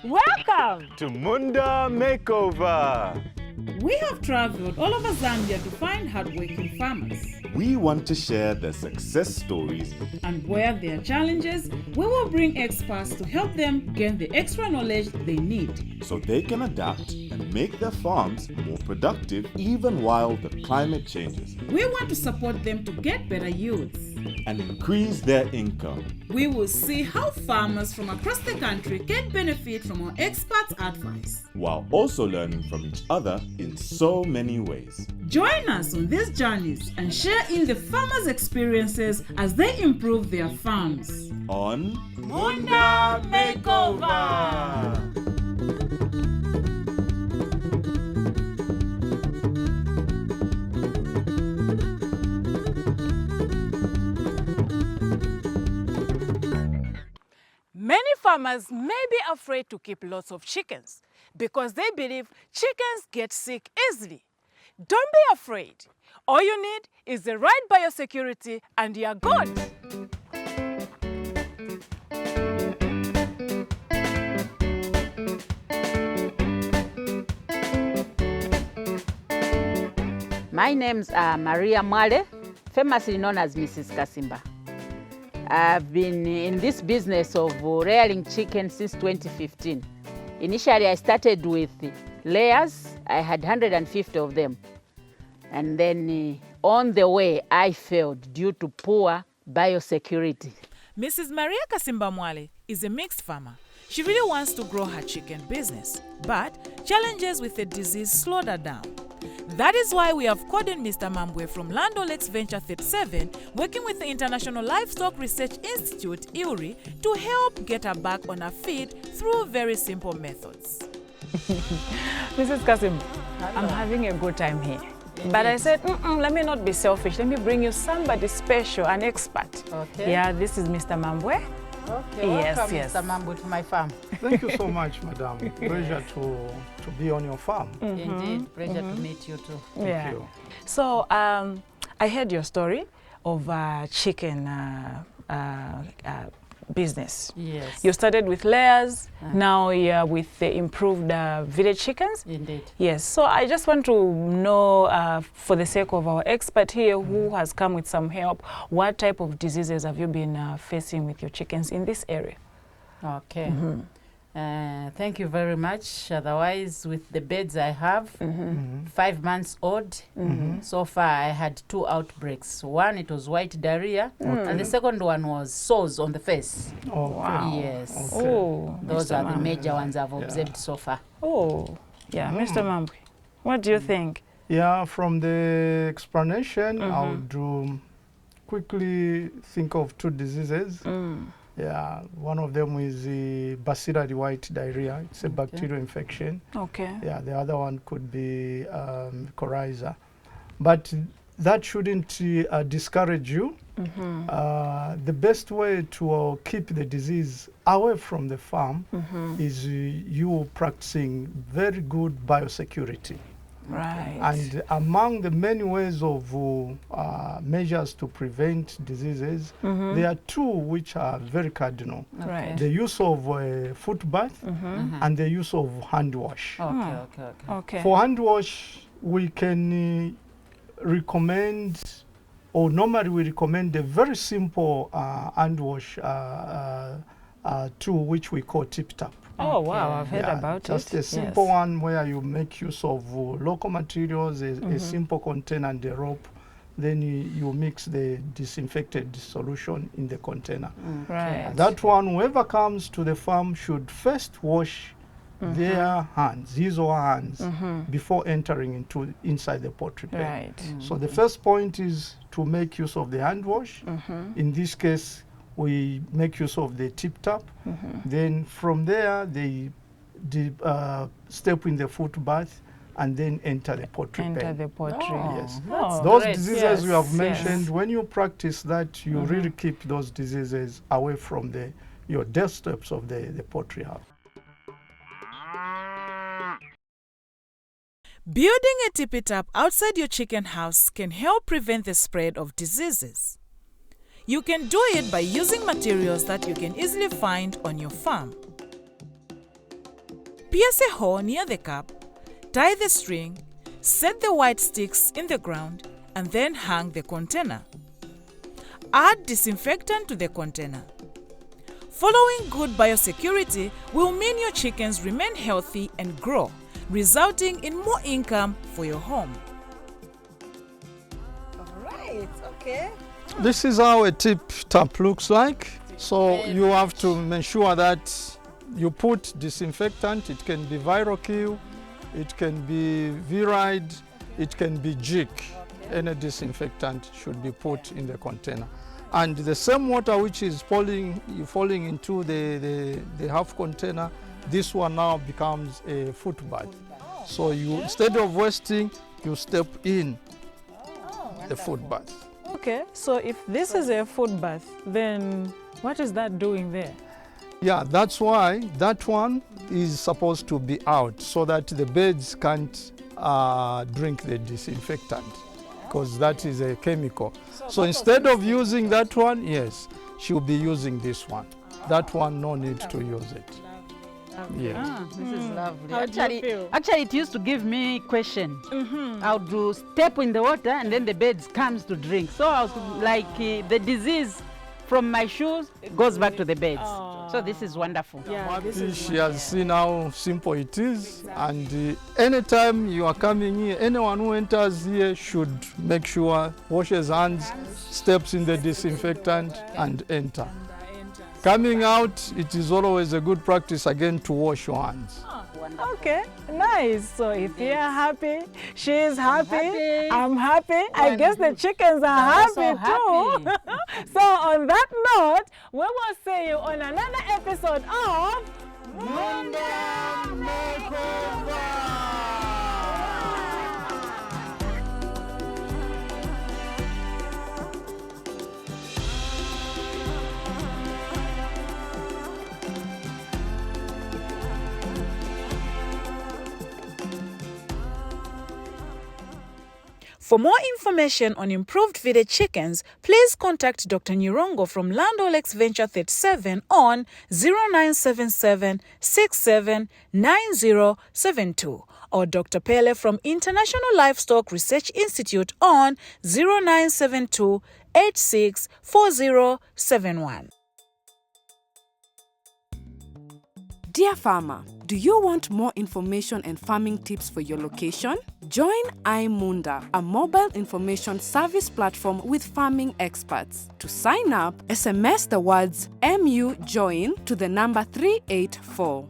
Welcome to Munda Makeover. We have traveled all over Zambia to find hardworking farmers. We want to share their success stories. And where there are challenges, we will bring experts to help them gain the extra knowledge they need, so they can adapt and make their farms more productive even while the climate changes. We want to support them to get better yields and increase their income. We will see how farmers from across the country can benefit from our experts' advice, while also learning from each other in so many ways. Join us on these journeys and share in the farmers' experiences as they improve their farms. On Munda Makeover! Many farmers may be afraid to keep lots of chickens because they believe chickens get sick easily. Don't be afraid. All you need is the right biosecurity and you're good. My name's Maria Mwale, famously known as Mrs. Kasimba. I've been in this business of rearing chickens since 2015. Initially, I started with layers. I had 150 of them. And then on the way, I failed due to poor biosecurity. Mrs. Maria Kasimba Mwale is a mixed farmer. She really wants to grow her chicken business, but challenges with the disease slowed her down. That is why we have called in Mr. Mambwe from Land O'Lakes Venture 37, working with the International Livestock Research Institute, ILRI, to help get her back on her feet through very simple methods. Mrs. Kasim, I'm having a good time here. Indeed. But I said, let me not be selfish. Let me bring you somebody special, an expert. Okay. Yeah, this is Mr. Mambwe. Okay, welcome, yes. Mr. Mambwe, to my farm. Thank you so much, madam. Pleasure to be on your farm. Indeed, pleasure to meet you too. Thank you. So I heard your story of chicken business. Yes. You started with layers, now you're with the improved village chickens? Indeed. Yes, so I just want to know, for the sake of our expert here who has come with some help, what type of diseases have you been facing with your chickens in this area? Okay. Thank you very much. Otherwise, with the beds I have, 5 months old, so far I had 2 outbreaks. One, it was white diarrhea, and the second one was sores on the face. Oh, wow. Yes. Okay. Oh, Those are the major ones I've observed so far. Oh, yeah. Mr. Mambwe, what do you think? Yeah, from the explanation, I would quickly think of 2 diseases. Yeah, one of them is the bacillary white diarrhea. It's a bacterial infection. Okay. Yeah, the other one could be coryza. But that shouldn't discourage you. The best way to keep the disease away from the farm is you practicing very good biosecurity. Right. And among the many ways of measures to prevent diseases, there are 2 which are very cardinal. Right. The use of foot bath and the use of hand wash. Okay. For hand wash, we can recommend, or normally we recommend a very simple hand wash tool which we call tip tap. Oh, wow, I've heard about just it. Just a simple one where you make use of local materials, a simple container and a rope. Then you mix the disinfected solution in the container. Right. That one, whoever comes to the farm should first wash their hands, his or her hands, before entering inside the poultry pen. Right. So the first point is to make use of the hand wash. In this case, we make use of the tip tap. Then from there, they step in the foot bath and then enter the poultry pen. Enter the poultry. Yes. Oh, Those great. diseases we have Yes, mentioned, yes. when you practice that, you really keep those diseases away from your doorsteps of the poultry house. Building a tippy tap outside your chicken house can help prevent the spread of diseases. You can do it by using materials that you can easily find on your farm. Pierce a hole near the cup, tie the string, set the white sticks in the ground, and then hang the container. Add disinfectant to the container. Following good biosecurity will mean your chickens remain healthy and grow, resulting in more income for your home. Right, okay. This is how a tip tap looks like. So you have to make sure that you put disinfectant. It can be viral kill, it can be viride, it can be jig. Any disinfectant should be put in the container. And the same water which is falling into the half container, this one now becomes a foot bath. So you, instead of wasting, you step in the foot bath. Okay, so if this is a foot bath, then what is that doing there? Yeah, that's why that one is supposed to be out so that the birds can't drink the disinfectant, because that is a chemical. So instead of using that one, yes, she'll be using this one. That one, no need to use it. Yes. This is lovely. How do you feel? Actually, it used to give me question. I would do step in the water and then the birds comes to drink. So I was like, the disease from my shoes goes back to the birds. So this is wonderful. Yeah, this is She has seen how simple it is, and anytime you are coming here, anyone who enters here should make sure washes hands, steps in the disinfectant, and enter. Coming out, it is always a good practice again to wash your hands. okay, nice. So if you're happy, she's happy, happy. I'm happy. I guess the chickens are happy also too. So on that note, we will see you on another episode of Monday Makeover. For more information on improved feeder chickens, please contact Dr. Nyirongo from Land O'Lakes Venture 37 on 0977 679072 or Dr. Pele from International Livestock Research Institute on 0972 864071. Dear farmer, do you want more information and farming tips for your location? Join iMunda, a mobile information service platform with farming experts. To sign up, SMS the words MU join to the number 384.